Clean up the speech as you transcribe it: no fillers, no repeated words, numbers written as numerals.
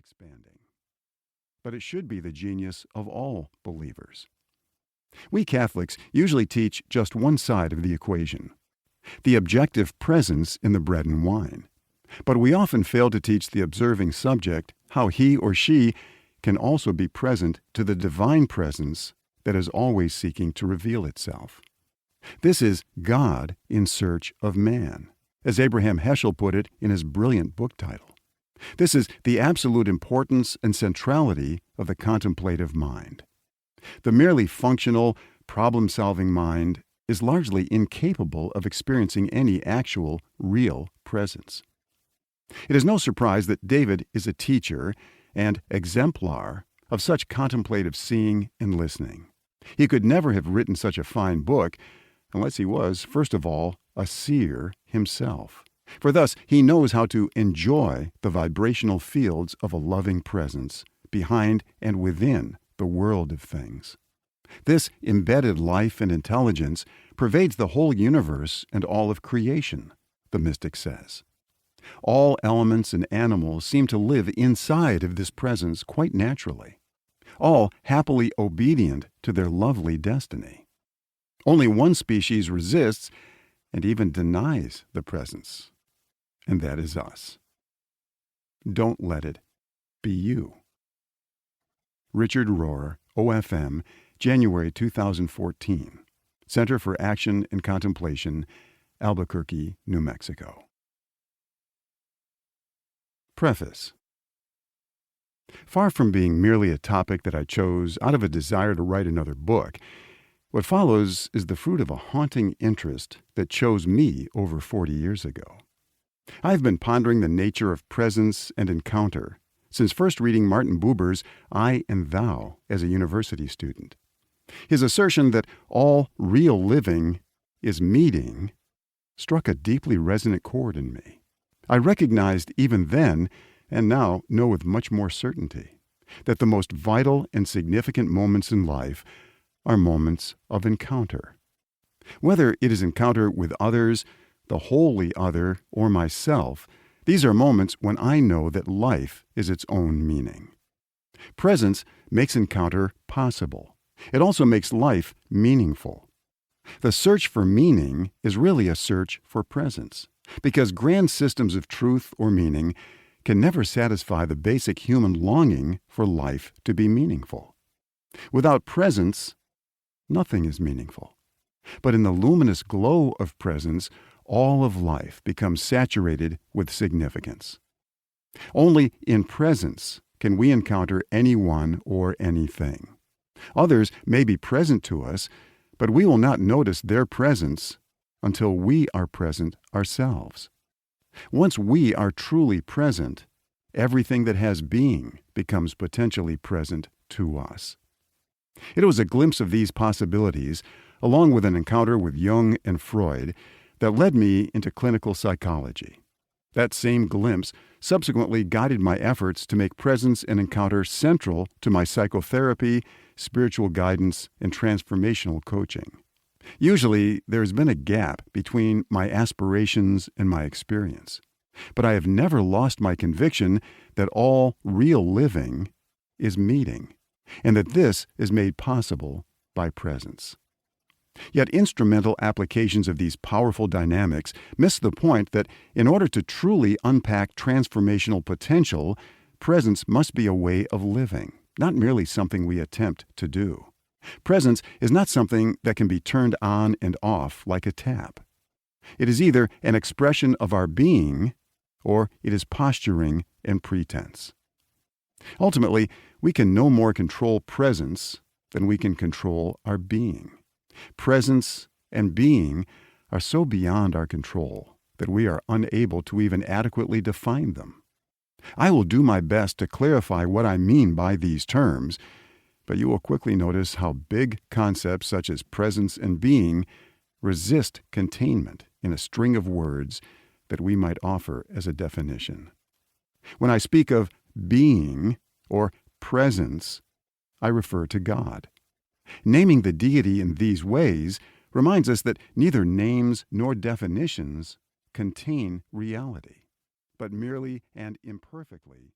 expanding. But it should be the genius of all believers. We Catholics usually teach just one side of the equation, the objective presence in the bread and wine. But we often fail to teach the observing subject how he or she can also be present to the divine presence that is always seeking to reveal itself. This is God in search of man, as Abraham Heschel put it in his brilliant book title. This is the absolute importance and centrality of the contemplative mind. The merely functional, problem-solving mind is largely incapable of experiencing any actual, real presence. It is no surprise that David is a teacher and exemplar of such contemplative seeing and listening. He could never have written such a fine book unless he was, first of all, a seer himself. For thus he knows how to enjoy the vibrational fields of a loving presence behind and within the world of things. This embedded life and intelligence pervades the whole universe and all of creation, the mystic says. All elements and animals seem to live inside of this presence quite naturally, all happily obedient to their lovely destiny. Only one species resists and even denies the presence, and that is us. Don't let it be you. Richard Rohr, OFM, January 2014. Center for Action and Contemplation, Albuquerque, New Mexico. Preface. Far from being merely a topic that I chose out of a desire to write another book, what follows is the fruit of a haunting interest that chose me over 40 years ago. I've been pondering the nature of presence and encounter since first reading Martin Buber's I and Thou as a university student. His assertion that all real living is meeting struck a deeply resonant chord in me. I recognized even then, and now know with much more certainty, that the most vital and significant moments in life are moments of encounter. Whether it is encounter with others, the wholly other, or myself, these are moments when I know that life is its own meaning. Presence makes encounter possible. It also makes life meaningful. The search for meaning is really a search for presence, because grand systems of truth or meaning can never satisfy the basic human longing for life to be meaningful. Without presence, nothing is meaningful. But in the luminous glow of presence, all of life becomes saturated with significance. Only in presence can we encounter anyone or anything. Others may be present to us, but we will not notice their presence until we are present ourselves. Once we are truly present, everything that has being becomes potentially present to us. It was a glimpse of these possibilities, along with an encounter with Jung and Freud, that led me into clinical psychology. That same glimpse subsequently guided my efforts to make presence and encounter central to my psychotherapy, spiritual guidance, and transformational coaching. Usually, there has been a gap between my aspirations and my experience, but I have never lost my conviction that all real living is meeting, and that this is made possible by presence. Yet instrumental applications of these powerful dynamics miss the point that in order to truly unpack transformational potential, presence must be a way of living, not merely something we attempt to do. Presence is not something that can be turned on and off like a tap. It is either an expression of our being, or it is posturing and pretense. Ultimately, we can no more control presence than we can control our being. Presence and being are so beyond our control that we are unable to even adequately define them. I will do my best to clarify what I mean by these terms, but you will quickly notice how big concepts such as presence and being resist containment in a string of words that we might offer as a definition. When I speak of being or presence, I refer to God. Naming the deity in these ways reminds us that neither names nor definitions contain reality, but merely and imperfectly